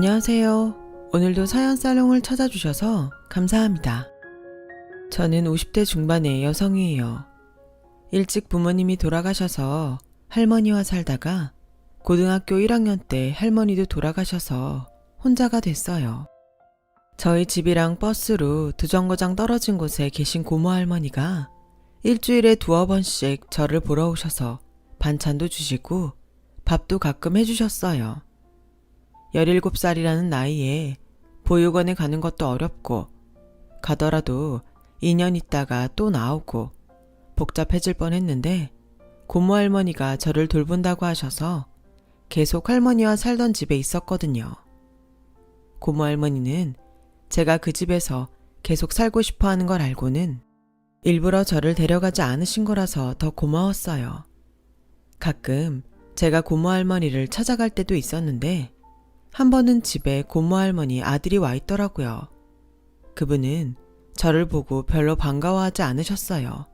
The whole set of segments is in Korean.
안녕하세요. 오늘도 사연 살롱을 찾아주셔서 감사합니다. 저는 50대 중반의 여성이에요. 일찍 부모님이 돌아가셔서 할머니와 살다가 고등학교 1학년 때 할머니도 돌아가셔서 혼자가 됐어요. 저희 집이랑 버스로 두 정거장 떨어진 곳에 계신 고모 할머니가 일주일에 두어 번씩 저를 보러 오셔서 반찬도 주시고 밥도 가끔 해주셨어요. 17살이라는 나이에 보육원에 가는 것도 어렵고 가더라도 2년 있다가 또 나오고 복잡해질 뻔했는데 고모 할머니가 저를 돌본다고 하셔서 계속 할머니와 살던 집에 있었거든요. 고모 할머니는 제가 그 집에서 계속 살고 싶어 하는 걸 알고는 일부러 저를 데려가지 않으신 거라서 더 고마웠어요. 가끔 제가 고모 할머니를 찾아갈 때도 있었는데 한 번은 집에 고모 할머니 아들이 와 있더라고요. 그분은 저를 보고 별로 반가워하지 않으셨어요.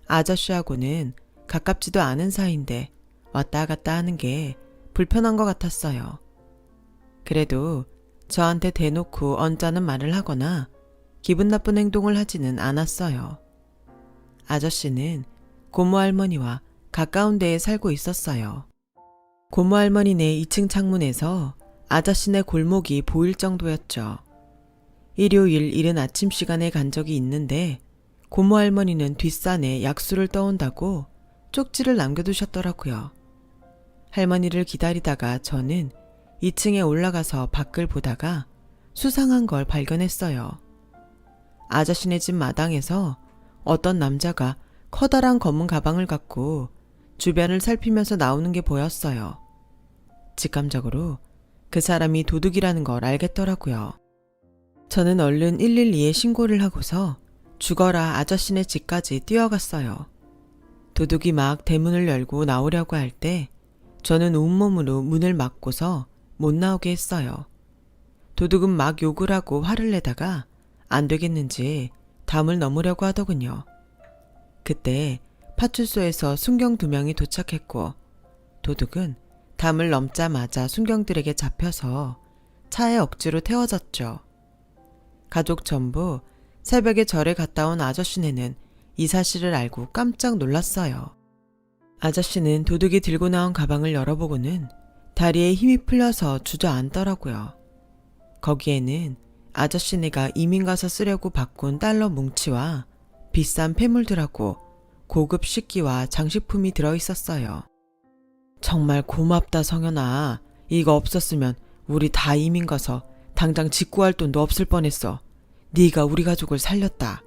아저씨하고는 가깝지도 않은 사이인데 왔다 갔다 하는 게 불편한 것 같았어요. 그래도 저한테 대놓고 언짢은 말을 하거나 기분 나쁜 행동을 하지는 않았어요. 아저씨는 고모 할머니와 가까운 데에 살고 있었어요. 고모 할머니네 2층 창문에서 아저씨네 골목이 보일 정도였죠. 일요일 이른 아침 시간에 간 적이 있는데 고모 할머니는 뒷산에 약수를 떠온다고 쪽지를 남겨두셨더라고요. 할머니를 기다리다가 저는 2층에 올라가서 밖을 보다가 수상한 걸 발견했어요. 아저씨네 집 마당에서 어떤 남자가 커다란 검은 가방을 갖고 주변을 살피면서 나오는 게 보였어요. 직감적으로 그 사람이 도둑이라는 걸 알겠더라고요. 저는 얼른 112에 신고를 하고서 죽어라 아저씨네 집까지 뛰어갔어요. 도둑이 막 대문을 열고 나오려고 할 때 저는 온몸으로 문을 막고서 못 나오게 했어요. 도둑은 막 욕을 하고 화를 내다가 안 되겠는지 담을 넘으려고 하더군요. 그때 파출소에서 순경 2명이 도착했고 도둑은 담을 넘자마자 순경들에게 잡혀서 차에 억지로 태워졌죠. 가족 전부 새벽에 절에 갔다 온 아저씨네는 이 사실을 알고 깜짝 놀랐어요. 아저씨는 도둑이 들고 나온 가방을 열어보고는 다리에 힘이 풀려서 주저앉더라고요. 거기에는 아저씨네가 이민 가서 쓰려고 바꾼 달러 뭉치와 비싼 폐물들하고 고급 식기와 장식품이 들어있었어요. 정말 고맙다 성현아. 이거 없었으면 우리 다 이민 가서 당장 직구할 돈도 없을 뻔했어. 네가 우리 가족을 살렸다.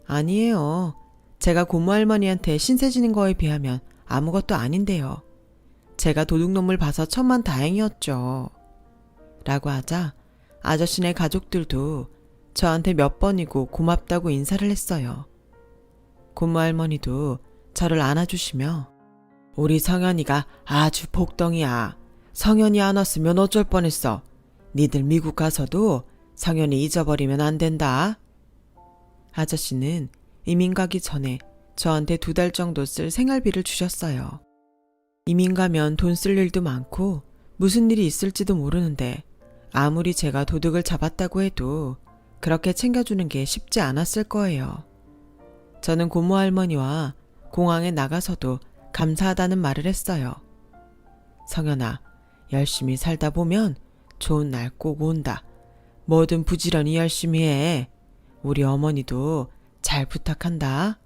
아니에요. 제가 고모 할머니한테 신세 지는 거에 비하면 아무것도 아닌데요. 제가 도둑놈을 봐서 천만다행이었죠. 라고 하자 아저씨네 가족들도 저한테 몇 번이고 고맙다고 인사를 했어요. 고모 할머니도 저를 안아주시며 우리 성현이가 아주 복덩이야. 성현이 안 왔으면 어쩔 뻔했어. 니들 미국 가서도 성현이 잊어버리면 안 된다. 아저씨는 이민 가기 전에 저한테 2달 정도 쓸 생활비를 주셨어요. 이민 가면 돈 쓸 일도 많고 무슨 일이 있을지도 모르는데 아무리 제가 도둑을 잡았다고 해도 그렇게 챙겨주는 게 쉽지 않았을 거예요. 저는 고모 할머니와 공항에 나가서도 감사하다는 말을 했어요. 성현아, 열심히 살다 보면 좋은 날 꼭 온다. 뭐든 부지런히 열심히 해. 우리 어머니도 잘 부탁한다.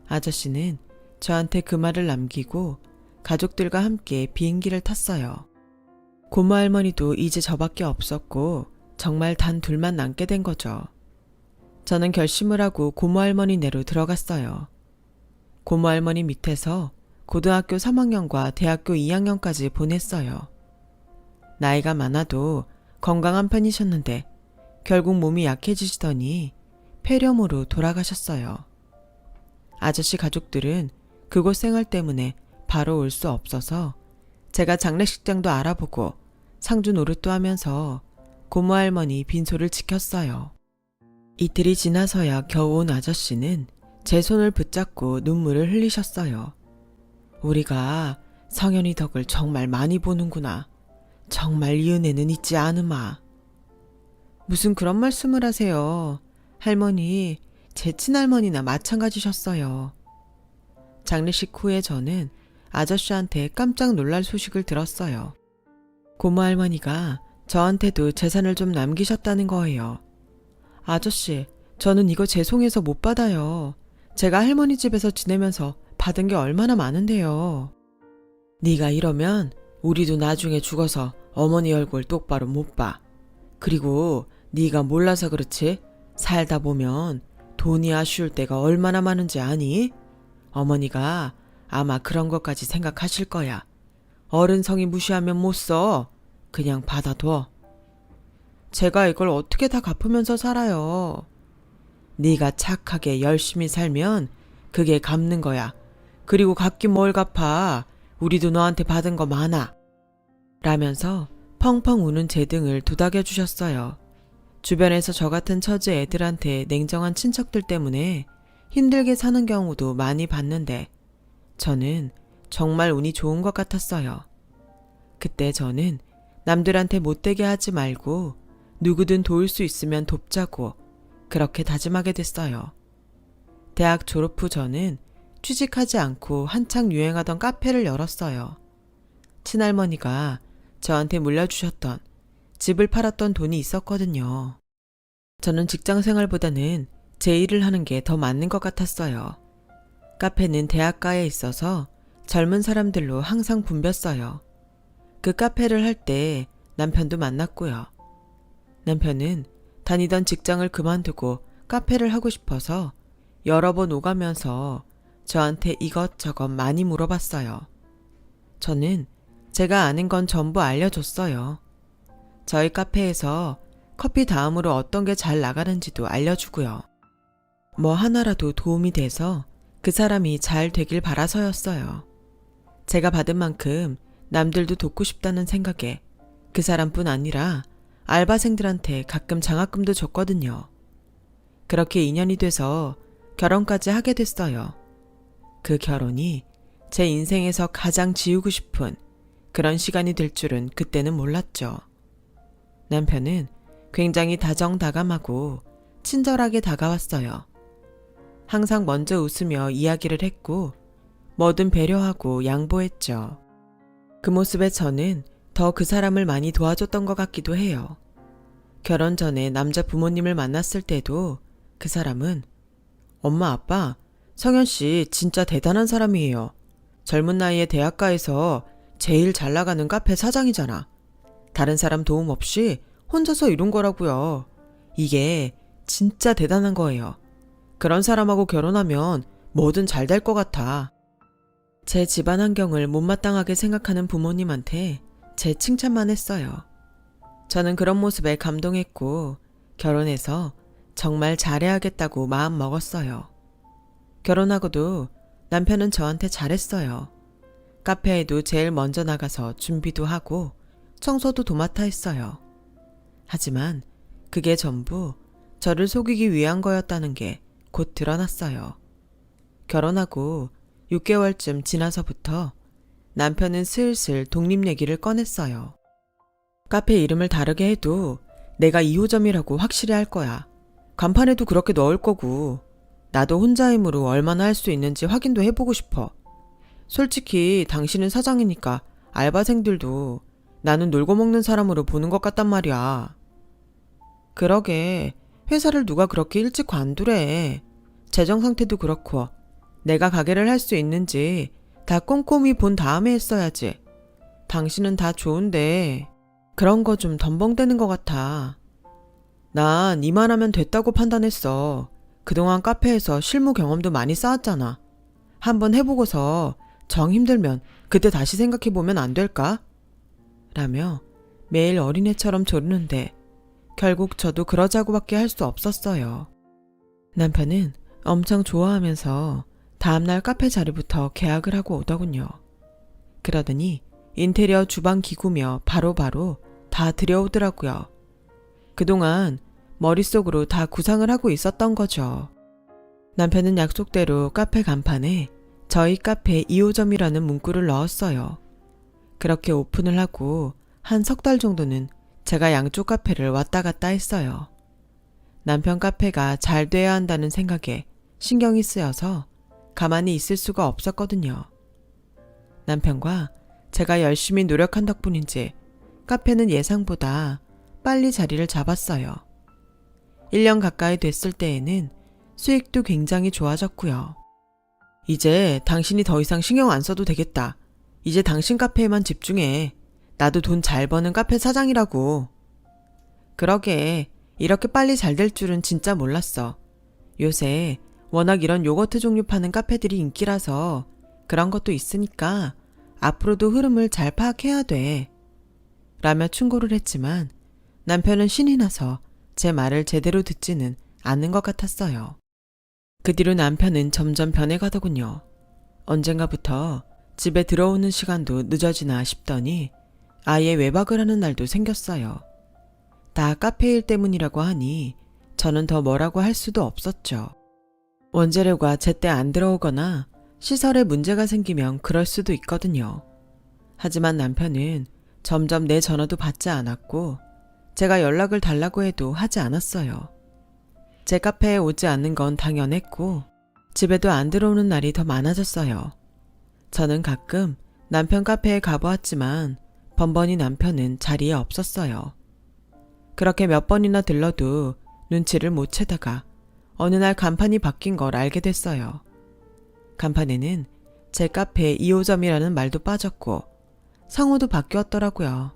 아저씨는 저한테 그 말을 남기고 가족들과 함께 비행기를 탔어요. 고모 할머니도 이제 저밖에 없었고 정말 단 둘만 남게 된 거죠. 저는 결심을 하고 고모 할머니네로 들어갔어요. 고모 할머니 밑에서 고등학교 3학년과 대학교 2학년까지 보냈어요. 나이가 많아도 건강한 편이셨는데 결국 몸이 약해지시더니 폐렴으로 돌아가셨어요. 아저씨 가족들은 그곳 생활 때문에 바로 올 수 없어서 제가 장례식장도 알아보고 상주 노릇도 하면서 고모 할머니 빈소를 지켰어요. 이틀이 지나서야 겨우 온 아저씨는 제 손을 붙잡고 눈물을 흘리셨어요. 우리가 성현이 덕을 정말 많이 보는구나. 정말 이 은혜는 잊지 않으마. 무슨 그런 말씀을 하세요. 할머니, 제 친할머니나 마찬가지셨어요. 장례식 후에 저는 아저씨한테 깜짝 놀랄 소식을 들었어요. 고모 할머니가 저한테도 재산을 좀 남기셨다는 거예요. 아저씨, 저는 이거 죄송해서 못 받아요. 제가 할머니 집에서 지내면서 받은 게 얼마나 많은데요. 네가 이러면 우리도 나중에 죽어서 어머니 얼굴 똑바로 못 봐. 그리고 네가 몰라서 그렇지 살다 보면 돈이 아쉬울 때가 얼마나 많은지 아니? 어머니가 아마 그런 것까지 생각하실 거야. 어른 성의 무시하면 못 써. 그냥 받아둬. 제가 이걸 어떻게 다 갚으면서 살아요. 네가 착하게 열심히 살면 그게 갚는 거야. 그리고 갚긴 뭘 갚아. 우리도 너한테 받은 거 많아. 라면서 펑펑 우는 제 등을 도닥여 주셨어요. 주변에서 저 같은 처지 애들한테 냉정한 친척들 때문에 힘들게 사는 경우도 많이 봤는데 저는 정말 운이 좋은 것 같았어요. 그때 저는 남들한테 못되게 하지 말고 누구든 도울 수 있으면 돕자고 그렇게 다짐하게 됐어요. 대학 졸업 후 저는 취직하지 않고 한창 유행하던 카페를 열었어요. 친할머니가 저한테 물려주셨던 집을 팔았던 돈이 있었거든요. 저는 직장 생활보다는 제 일을 하는 게 더 맞는 것 같았어요. 카페는 대학가에 있어서 젊은 사람들로 항상 붐볐어요. 그 카페를 할 때 남편도 만났고요. 남편은 다니던 직장을 그만두고 카페를 하고 싶어서 여러 번 오가면서 저한테 이것저것 많이 물어봤어요. 저는 제가 아는 건 전부 알려줬어요. 저희 카페에서 커피 다음으로 어떤 게 잘 나가는지도 알려주고요. 뭐 하나라도 도움이 돼서 그 사람이 잘 되길 바라서였어요. 제가 받은 만큼 남들도 돕고 싶다는 생각에 그 사람뿐 아니라 알바생들한테 가끔 장학금도 줬거든요. 그렇게 인연이 돼서 결혼까지 하게 됐어요. 그 결혼이 제 인생에서 가장 지우고 싶은 그런 시간이 될 줄은 그때는 몰랐죠. 남편은 굉장히 다정다감하고 친절하게 다가왔어요. 항상 먼저 웃으며 이야기를 했고 뭐든 배려하고 양보했죠. 그 모습에 저는 더 그 사람을 많이 도와줬던 것 같기도 해요. 결혼 전에 남자 부모님을 만났을 때도 그 사람은 엄마 아빠 성현 씨 진짜 대단한 사람이에요. 젊은 나이에 대학가에서 제일 잘 나가는 카페 사장이잖아. 다른 사람 도움 없이 혼자서 이룬 거라고요. 이게 진짜 대단한 거예요. 그런 사람하고 결혼하면 뭐든 잘 될 것 같아. 제 집안 환경을 못마땅하게 생각하는 부모님한테 제 칭찬만 했어요. 저는 그런 모습에 감동했고 결혼해서 정말 잘해야겠다고 마음 먹었어요. 결혼하고도 남편은 저한테 잘했어요. 카페에도 제일 먼저 나가서 준비도 하고 청소도 도맡아 했어요. 하지만 그게 전부 저를 속이기 위한 거였다는 게 곧 드러났어요. 결혼하고 6개월쯤 지나서부터 남편은 슬슬 독립 얘기를 꺼냈어요. 카페 이름을 다르게 해도 내가 2호점이라고 확실히 할 거야. 간판에도 그렇게 넣을 거고 나도 혼자 힘으로 얼마나 할 수 있는지 확인도 해보고 싶어. 솔직히 당신은 사장이니까 알바생들도 나는 놀고 먹는 사람으로 보는 것 같단 말이야. 그러게 회사를 누가 그렇게 일찍 관두래. 재정 상태도 그렇고 내가 가게를 할 수 있는지 다 꼼꼼히 본 다음에 했어야지. 당신은 다 좋은데 그런 거 좀 덤벙대는 것 같아. 난 이만하면 됐다고 판단했어. 그동안 카페에서 실무 경험도 많이 쌓았잖아. 한번 해보고서 정 힘들면 그때 다시 생각해보면 안 될까? 라며 매일 어린애처럼 조르는데 결국 저도 그러자고밖에 할 수 없었어요. 남편은 엄청 좋아하면서 다음날 카페 자리부터 계약을 하고 오더군요. 그러더니 인테리어 주방 기구며 바로바로 다 들여오더라고요. 그동안 머릿속으로 다 구상을 하고 있었던 거죠. 남편은 약속대로 카페 간판에 저희 카페 2호점이라는 문구를 넣었어요. 그렇게 오픈을 하고 한 석 달 정도는 제가 양쪽 카페를 왔다 갔다 했어요. 남편 카페가 잘 돼야 한다는 생각에 신경이 쓰여서 가만히 있을 수가 없었거든요. 남편과 제가 열심히 노력한 덕분인지 카페는 예상보다 빨리 자리를 잡았어요. 1년 가까이 됐을 때에는 수익도 굉장히 좋아졌고요. 이제 당신이 더 이상 신경 안 써도 되겠다. 이제 당신 카페에만 집중해. 나도 돈 잘 버는 카페 사장이라고. 그러게 이렇게 빨리 잘 될 줄은 진짜 몰랐어. 요새 워낙 이런 요거트 종류 파는 카페들이 인기라서 그런 것도 있으니까 앞으로도 흐름을 잘 파악해야 돼. 라며 충고를 했지만 남편은 신이 나서 제 말을 제대로 듣지는 않는 것 같았어요. 그 뒤로 남편은 점점 변해가더군요. 언젠가부터 집에 들어오는 시간도 늦어지나 싶더니 아예 외박을 하는 날도 생겼어요. 다 카페 일 때문이라고 하니 저는 더 뭐라고 할 수도 없었죠. 원재료가 제때 안 들어오거나 시설에 문제가 생기면 그럴 수도 있거든요. 하지만 남편은 점점 내 전화도 받지 않았고 제가 연락을 달라고 해도 하지 않았어요. 제 카페에 오지 않는 건 당연했고 집에도 안 들어오는 날이 더 많아졌어요. 저는 가끔 남편 카페에 가보았지만 번번이 남편은 자리에 없었어요. 그렇게 몇 번이나 들러도 눈치를 못 채다가 어느 날 간판이 바뀐 걸 알게 됐어요. 간판에는 제 카페 2호점이라는 말도 빠졌고 상호도 바뀌었더라고요.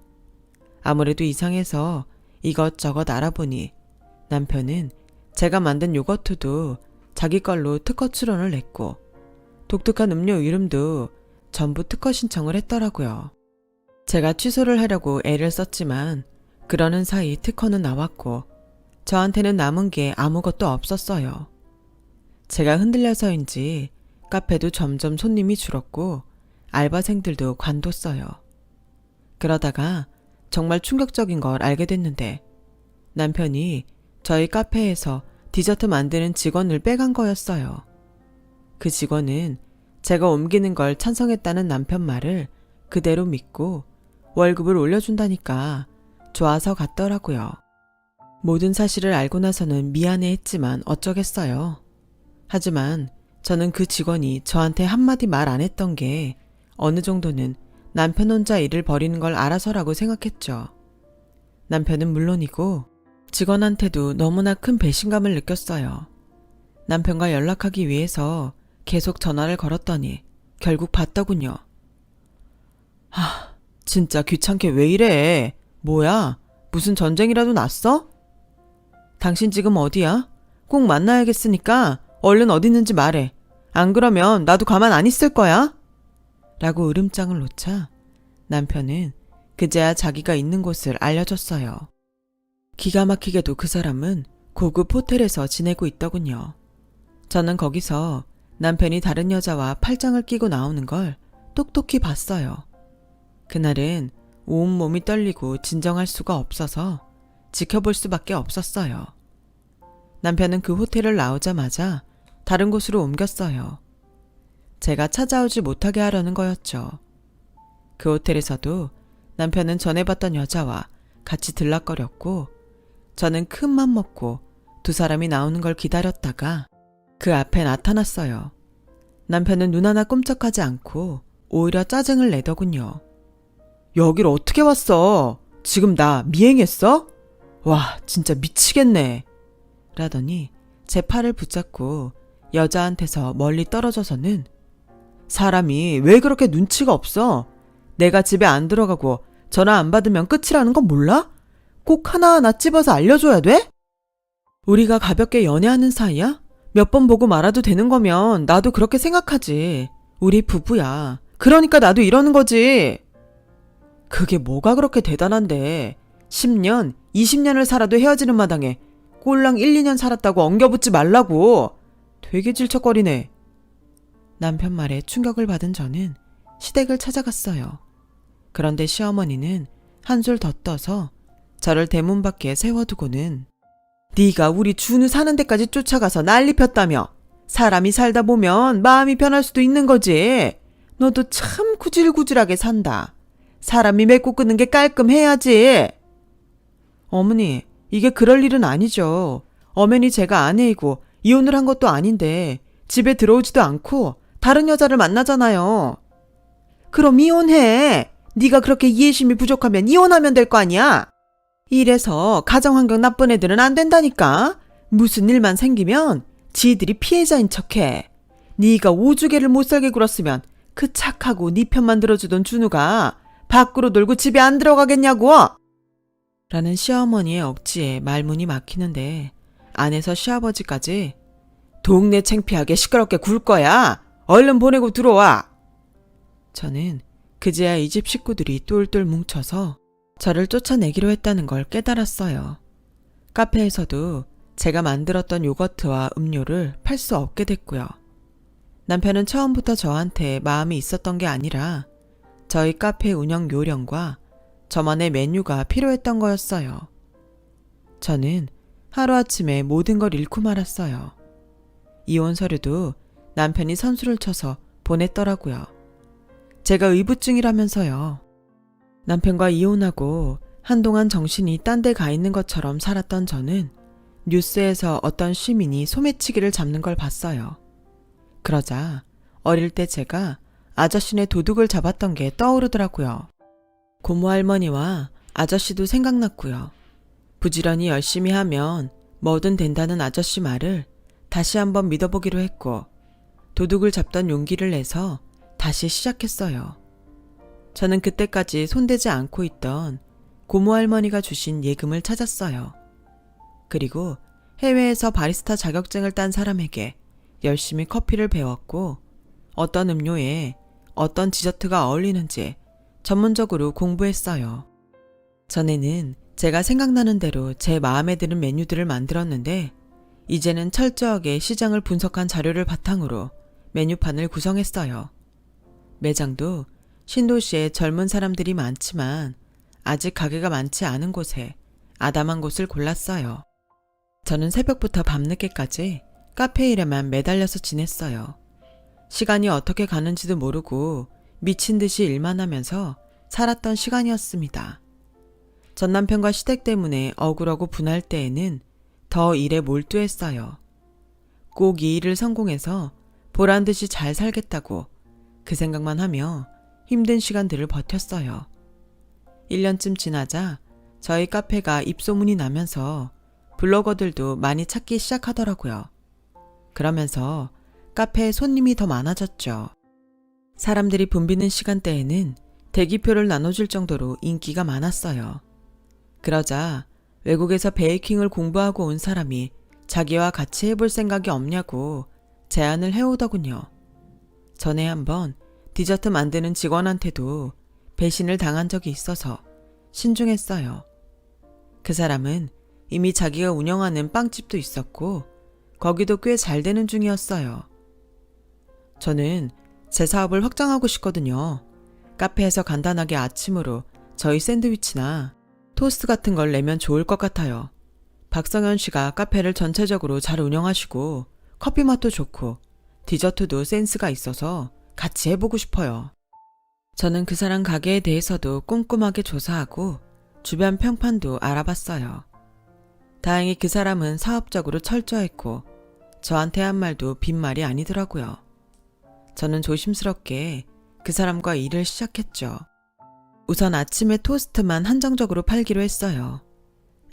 아무래도 이상해서 이것저것 알아보니 남편은 제가 만든 요거트도 자기 걸로 특허 출원을 냈고 독특한 음료 이름도 전부 특허 신청을 했더라고요. 제가 취소를 하려고 애를 썼지만 그러는 사이 특허는 나왔고 저한테는 남은 게 아무것도 없었어요. 제가 흔들려서인지 카페도 점점 손님이 줄었고 알바생들도 관뒀어요. 그러다가 정말 충격적인 걸 알게 됐는데 남편이 저희 카페에서 디저트 만드는 직원을 빼간 거였어요. 그 직원은 제가 옮기는 걸 찬성했다는 남편 말을 그대로 믿고 월급을 올려준다니까 좋아서 갔더라고요. 모든 사실을 알고 나서는 미안해했지만 어쩌겠어요. 하지만 저는 그 직원이 저한테 한마디 말 안 했던 게 어느 정도는 남편 혼자 일을 벌이는 걸 알아서라고 생각했죠. 남편은 물론이고 직원한테도 너무나 큰 배신감을 느꼈어요. 남편과 연락하기 위해서 계속 전화를 걸었더니 결국 받더군요. 진짜 귀찮게 왜 이래? 뭐야? 무슨 전쟁이라도 났어? 당신 지금 어디야? 꼭 만나야겠으니까 얼른 어디 있는지 말해. 안 그러면 나도 가만 안 있을 거야. 라고 으름장을 놓자 남편은 그제야 자기가 있는 곳을 알려줬어요. 기가 막히게도 그 사람은 고급 호텔에서 지내고 있더군요. 저는 거기서 남편이 다른 여자와 팔짱을 끼고 나오는 걸 똑똑히 봤어요. 그날은 온몸이 떨리고 진정할 수가 없어서 지켜볼 수밖에 없었어요. 남편은 그 호텔을 나오자마자 다른 곳으로 옮겼어요. 제가 찾아오지 못하게 하려는 거였죠. 그 호텔에서도 남편은 전에 봤던 여자와 같이 들락거렸고 저는 큰 맘 먹고 두 사람이 나오는 걸 기다렸다가 그 앞에 나타났어요. 남편은 눈 하나 꼼짝하지 않고 오히려 짜증을 내더군요. 여길 어떻게 왔어? 지금 나 미행했어? 와, 진짜 미치겠네. 라더니 제 팔을 붙잡고 여자한테서 멀리 떨어져서는 사람이 왜 그렇게 눈치가 없어? 내가 집에 안 들어가고 전화 안 받으면 끝이라는 건 몰라? 꼭 하나하나 찝어서 알려줘야 돼? 우리가 가볍게 연애하는 사이야? 몇 번 보고 말아도 되는 거면 나도 그렇게 생각하지. 우리 부부야. 그러니까 나도 이러는 거지. 그게 뭐가 그렇게 대단한데 10년, 20년을 살아도 헤어지는 마당에 꼴랑 1, 2년 살았다고 엉겨붙지 말라고. 되게 질척거리네. 남편 말에 충격을 받은 저는 시댁을 찾아갔어요. 그런데 시어머니는 한술 더 떠서 저를 대문 밖에 세워두고는 네가 우리 준우 사는 데까지 쫓아가서 난리 폈다며. 사람이 살다 보면 마음이 변할 수도 있는 거지. 너도 참 구질구질하게 산다. 사람이 맺고 끊는 게 깔끔해야지. 어머니, 이게 그럴 일은 아니죠. 엄연히 제가 아내이고 이혼을 한 것도 아닌데 집에 들어오지도 않고 다른 여자를 만나잖아요. 그럼 이혼해. 네가 그렇게 이해심이 부족하면 이혼하면 될 거 아니야. 이래서 가정환경 나쁜 애들은 안 된다니까. 무슨 일만 생기면 지들이 피해자인 척해. 네가 오주개를 못살게 굴었으면 그 착하고 네 편만 들어주던 준우가 밖으로 놀고 집에 안 들어가겠냐고. 라는 시어머니의 억지에 말문이 막히는데 안에서 시아버지까지 동네 창피하게 시끄럽게 굴 거야. 얼른 보내고 들어와. 저는 그제야 이 집 식구들이 똘똘 뭉쳐서 저를 쫓아내기로 했다는 걸 깨달았어요. 카페에서도 제가 만들었던 요거트와 음료를 팔 수 없게 됐고요. 남편은 처음부터 저한테 마음이 있었던 게 아니라 저희 카페 운영 요령과 저만의 메뉴가 필요했던 거였어요. 저는 하루아침에 모든 걸 잃고 말았어요. 이혼 서류도 남편이 선수를 쳐서 보냈더라고요. 제가 의부증이라면서요. 남편과 이혼하고 한동안 정신이 딴 데 가 있는 것처럼 살았던 저는 뉴스에서 어떤 시민이 소매치기를 잡는 걸 봤어요. 그러자 어릴 때 제가 아저씨네 도둑을 잡았던 게 떠오르더라고요. 고모 할머니와 아저씨도 생각났고요. 부지런히 열심히 하면 뭐든 된다는 아저씨 말을 다시 한번 믿어보기로 했고 도둑을 잡던 용기를 내서 다시 시작했어요. 저는 그때까지 손대지 않고 있던 고모 할머니가 주신 예금을 찾았어요. 그리고 해외에서 바리스타 자격증을 딴 사람에게 열심히 커피를 배웠고 어떤 음료에 어떤 디저트가 어울리는지 전문적으로 공부했어요. 전에는 제가 생각나는 대로 제 마음에 드는 메뉴들을 만들었는데 이제는 철저하게 시장을 분석한 자료를 바탕으로 메뉴판을 구성했어요. 매장도 신도시에 젊은 사람들이 많지만 아직 가게가 많지 않은 곳에 아담한 곳을 골랐어요. 저는 새벽부터 밤늦게까지 카페 일에만 매달려서 지냈어요. 시간이 어떻게 가는지도 모르고 미친 듯이 일만 하면서 살았던 시간이었습니다. 전 남편과 시댁 때문에 억울하고 분할 때에는 더 일에 몰두했어요. 꼭 이 일을 성공해서 보란 듯이 잘 살겠다고 그 생각만 하며 힘든 시간들을 버텼어요. 1년쯤 지나자 저희 카페가 입소문이 나면서 블로거들도 많이 찾기 시작하더라고요. 그러면서 카페에 손님이 더 많아졌죠. 사람들이 붐비는 시간대에는 대기표를 나눠줄 정도로 인기가 많았어요. 그러자 외국에서 베이킹을 공부하고 온 사람이 자기와 같이 해볼 생각이 없냐고 제안을 해오더군요. 전에 한번 디저트 만드는 직원한테도 배신을 당한 적이 있어서 신중했어요. 그 사람은 이미 자기가 운영하는 빵집도 있었고 거기도 꽤 잘 되는 중이었어요. 저는 제 사업을 확장하고 싶거든요. 카페에서 간단하게 아침으로 저희 샌드위치나 토스트 같은 걸 내면 좋을 것 같아요. 박성현 씨가 카페를 전체적으로 잘 운영하시고 커피 맛도 좋고 디저트도 센스가 있어서 같이 해보고 싶어요. 저는 그 사람 가게에 대해서도 꼼꼼하게 조사하고 주변 평판도 알아봤어요. 다행히 그 사람은 사업적으로 철저했고 저한테 한 말도 빈말이 아니더라고요. 저는 조심스럽게 그 사람과 일을 시작했죠. 우선 아침에 토스트만 한정적으로 팔기로 했어요.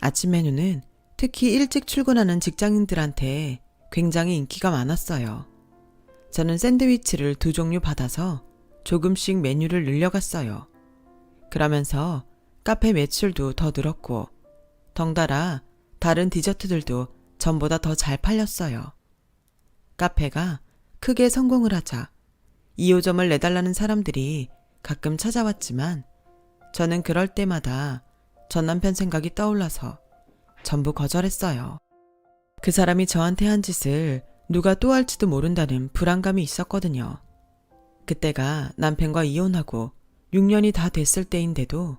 아침 메뉴는 특히 일찍 출근하는 직장인들한테 굉장히 인기가 많았어요. 저는 샌드위치를 2종류 받아서 조금씩 메뉴를 늘려갔어요. 그러면서 카페 매출도 더 늘었고 덩달아 다른 디저트들도 전보다 더 잘 팔렸어요. 카페가 크게 성공을 하자 2호점을 내달라는 사람들이 가끔 찾아왔지만 저는 그럴 때마다 전 남편 생각이 떠올라서 전부 거절했어요. 그 사람이 저한테 한 짓을 누가 또 할지도 모른다는 불안감이 있었거든요. 그때가 남편과 이혼하고 6년이 다 됐을 때인데도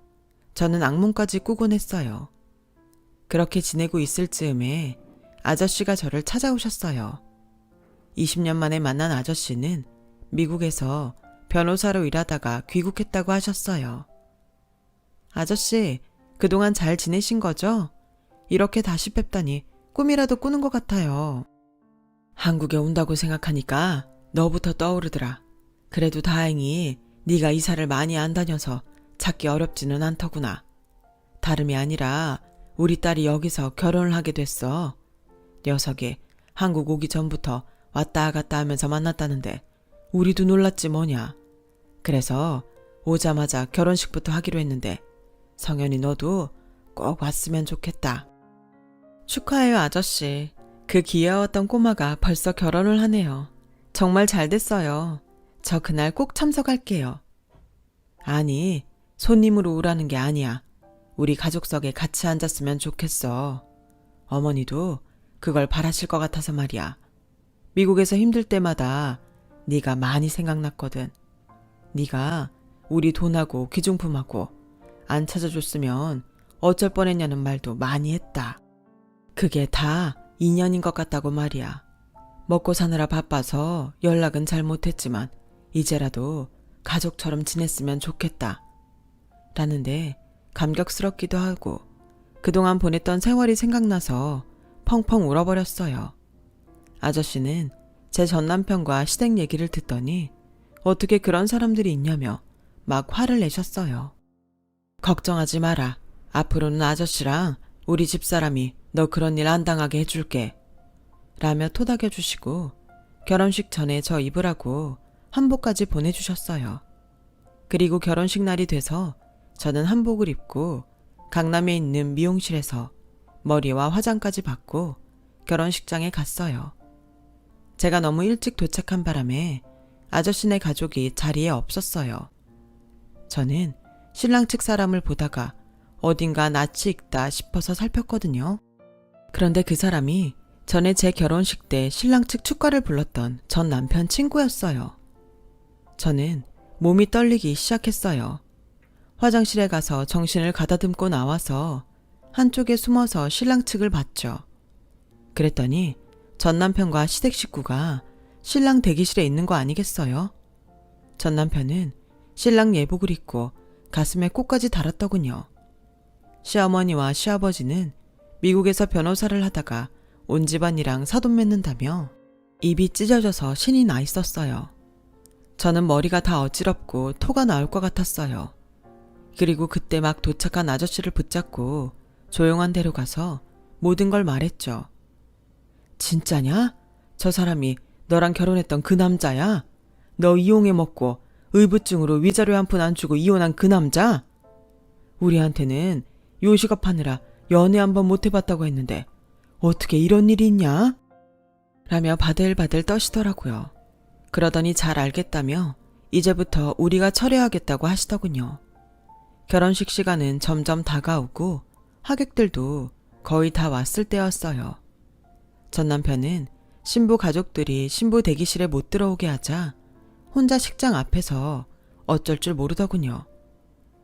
저는 악몽까지 꾸곤 했어요. 그렇게 지내고 있을 즈음에 아저씨가 저를 찾아오셨어요. 20년 만에 만난 아저씨는 미국에서 변호사로 일하다가 귀국했다고 하셨어요. 아저씨, 그동안 잘 지내신 거죠? 이렇게 다시 뵙다니 꿈이라도 꾸는 것 같아요. 한국에 온다고 생각하니까 너부터 떠오르더라. 그래도 다행히 네가 이사를 많이 안 다녀서 찾기 어렵지는 않더구나. 다름이 아니라 우리 딸이 여기서 결혼을 하게 됐어. 녀석이 한국 오기 전부터 왔다 갔다 하면서 만났다는데 우리도 놀랐지 뭐냐. 그래서 오자마자 결혼식부터 하기로 했는데 성현이 너도 꼭 왔으면 좋겠다. 축하해요, 아저씨. 그 귀여웠던 꼬마가 벌써 결혼을 하네요. 정말 잘 됐어요. 저 그날 꼭 참석할게요. 아니, 손님으로 오라는 게 아니야. 우리 가족석에 같이 앉았으면 좋겠어. 어머니도 그걸 바라실 것 같아서 말이야. 미국에서 힘들 때마다 네가 많이 생각났거든. 네가 우리 돈하고 귀중품하고 안 찾아줬으면 어쩔 뻔했냐는 말도 많이 했다. 그게 다 인연인 것 같다고 말이야. 먹고 사느라 바빠서 연락은 잘 못했지만 이제라도 가족처럼 지냈으면 좋겠다. 라는데 감격스럽기도 하고 그동안 보냈던 세월이 생각나서 펑펑 울어버렸어요. 아저씨는 제 전남편과 시댁 얘기를 듣더니 어떻게 그런 사람들이 있냐며 막 화를 내셨어요. 걱정하지 마라. 앞으로는 아저씨랑 우리 집사람이 너 그런 일 안 당하게 해줄게. 라며 토닥여주시고 결혼식 전에 저 입으라고 한복까지 보내주셨어요. 그리고 결혼식 날이 돼서 저는 한복을 입고 강남에 있는 미용실에서 머리와 화장까지 받고 결혼식장에 갔어요. 제가 너무 일찍 도착한 바람에 아저씨네 가족이 자리에 없었어요. 저는 신랑 측 사람을 보다가 어딘가 낯이 익다 싶어서 살폈거든요. 그런데 그 사람이 전에 제 결혼식 때 신랑 측 축가를 불렀던 전 남편 친구였어요. 저는 몸이 떨리기 시작했어요. 화장실에 가서 정신을 가다듬고 나와서 한쪽에 숨어서 신랑 측을 봤죠. 그랬더니 전 남편과 시댁 식구가 신랑 대기실에 있는 거 아니겠어요? 전 남편은 신랑 예복을 입고 가슴에 꽃까지 달았더군요. 시어머니와 시아버지는 미국에서 변호사를 하다가 온 집안이랑 사돈 맺는다며 입이 찢어져서 신이 나 있었어요. 저는 머리가 다 어지럽고 토가 나올 것 같았어요. 그리고 그때 막 도착한 아저씨를 붙잡고 조용한 데로 가서 모든 걸 말했죠. 진짜냐? 저 사람이 너랑 결혼했던 그 남자야? 너 이용해 먹고 의부증으로 위자료 한 푼 안 주고 이혼한 그 남자? 우리한테는 요식업 하느라 연애 한번 못 해봤다고 했는데 어떻게 이런 일이 있냐? 라며 바들바들 떠시더라고요. 그러더니 잘 알겠다며 이제부터 우리가 처리하겠다고 하시더군요. 결혼식 시간은 점점 다가오고 하객들도 거의 다 왔을 때였어요. 전 남편은 신부 가족들이 신부 대기실에 못 들어오게 하자 혼자 식장 앞에서 어쩔 줄 모르더군요.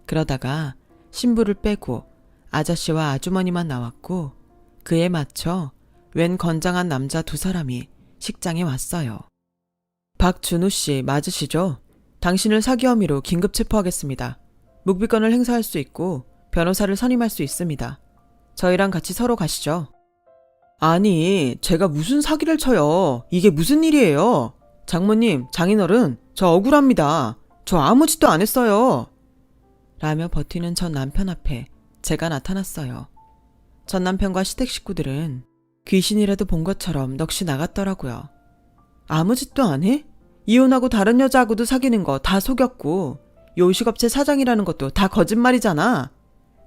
그러다가 신부를 빼고 아저씨와 아주머니만 나왔고 그에 맞춰 웬 건장한 남자 두 사람이 식장에 왔어요. 박준우 씨 맞으시죠? 당신을 사기 혐의로 긴급 체포하겠습니다. 묵비권을 행사할 수 있고 변호사를 선임할 수 있습니다. 저희랑 같이 서로 가시죠. 아니, 제가 무슨 사기를 쳐요. 이게 무슨 일이에요? 장모님, 장인어른, 저 억울합니다. 저 아무 짓도 안 했어요. 라며 버티는 전 남편 앞에 제가 나타났어요. 전 남편과 시댁 식구들은 귀신이라도 본 것처럼 넋이 나갔더라고요. 아무 짓도 안 해? 이혼하고 다른 여자하고도 사귀는 거 다 속였고 요식업체 사장이라는 것도 다 거짓말이잖아.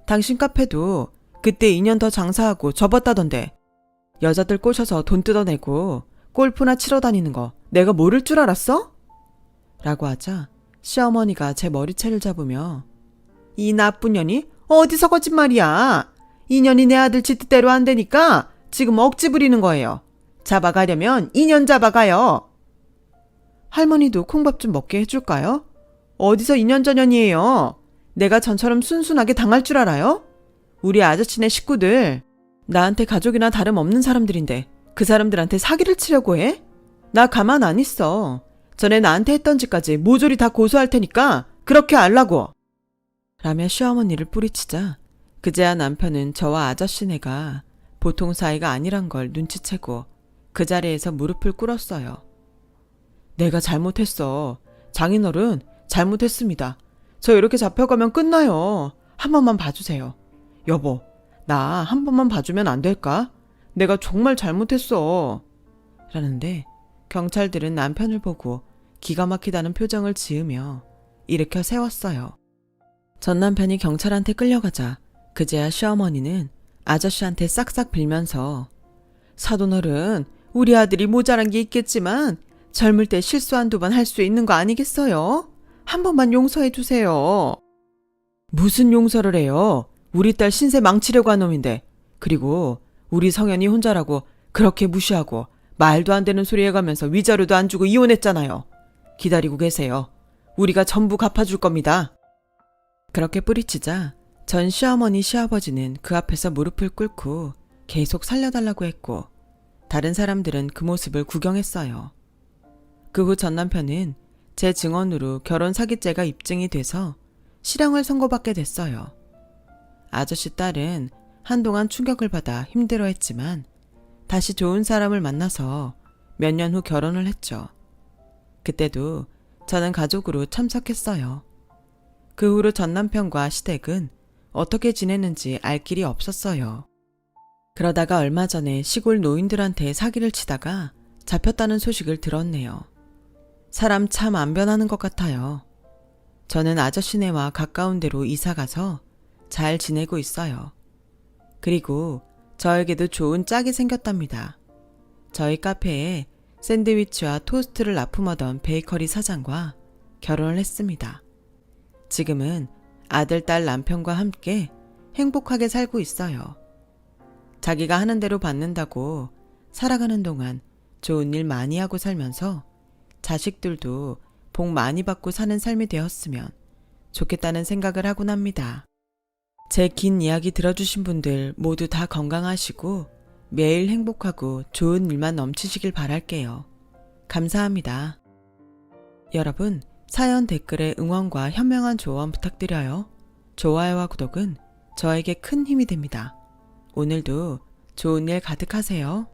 당신 카페도 그때 2년 더 장사하고 접었다던데 여자들 꼬셔서 돈 뜯어내고 골프나 치러 다니는 거 내가 모를 줄 알았어? 라고 하자 시어머니가 제 머리채를 잡으며 이 나쁜 년이 어디서 거짓말이야. 이 년이 내 아들 지 뜻대로 안 되니까 지금 억지 부리는 거예요. 잡아가려면 2년 잡아가요. 할머니도 콩밥 좀 먹게 해줄까요? 어디서 2년 전년이에요. 내가 전처럼 순순하게 당할 줄 알아요? 우리 아저씨네 식구들 나한테 가족이나 다름없는 사람들인데 그 사람들한테 사기를 치려고 해? 나 가만 안 있어. 전에 나한테 했던 짓까지 모조리 다 고소할 테니까 그렇게 알라고. 라며 시어머니를 뿌리치자 그제야 남편은 저와 아저씨네가 보통 사이가 아니란 걸 눈치채고 그 자리에서 무릎을 꿇었어요. 내가 잘못했어. 장인어른, 잘못했습니다. 저 이렇게 잡혀가면 끝나요. 한 번만 봐주세요. 여보, 나 한 번만 봐주면 안 될까? 내가 정말 잘못했어. 라는데 경찰들은 남편을 보고 기가 막히다는 표정을 지으며 일으켜 세웠어요. 전 남편이 경찰한테 끌려가자 그제야 시어머니는 아저씨한테 싹싹 빌면서 사돈어른, 우리 아들이 모자란 게 있겠지만 젊을 때 실수 한두 번 할 수 있는 거 아니겠어요? 한 번만 용서해 주세요. 무슨 용서를 해요? 우리 딸 신세 망치려고 한 놈인데. 그리고 우리 성현이 혼자라고 그렇게 무시하고 말도 안 되는 소리 해가면서 위자료도 안 주고 이혼했잖아요. 기다리고 계세요. 우리가 전부 갚아줄 겁니다. 그렇게 뿌리치자 전 시어머니 시아버지는 그 앞에서 무릎을 꿇고 계속 살려달라고 했고 다른 사람들은 그 모습을 구경했어요. 그 후 전 남편은 제 증언으로 결혼 사기죄가 입증이 돼서 실형을 선고받게 됐어요. 아저씨 딸은 한동안 충격을 받아 힘들어했지만 다시 좋은 사람을 만나서 몇 년 후 결혼을 했죠. 그때도 저는 가족으로 참석했어요. 그 후로 전 남편과 시댁은 어떻게 지냈는지 알 길이 없었어요. 그러다가 얼마 전에 시골 노인들한테 사기를 치다가 잡혔다는 소식을 들었네요. 사람 참 안 변하는 것 같아요. 저는 아저씨네와 가까운 데로 이사가서 잘 지내고 있어요. 그리고 저에게도 좋은 짝이 생겼답니다. 저희 카페에 샌드위치와 토스트를 납품하던 베이커리 사장과 결혼을 했습니다. 지금은 아들, 딸, 남편과 함께 행복하게 살고 있어요. 자기가 하는 대로 받는다고 살아가는 동안 좋은 일 많이 하고 살면서 자식들도 복 많이 받고 사는 삶이 되었으면 좋겠다는 생각을 하곤 합니다. 제 긴 이야기 들어주신 분들 모두 다 건강하시고 매일 행복하고 좋은 일만 넘치시길 바랄게요. 감사합니다. 여러분, 사연 댓글에 응원과 현명한 조언 부탁드려요. 좋아요와 구독은 저에게 큰 힘이 됩니다. 오늘도 좋은 일 가득하세요.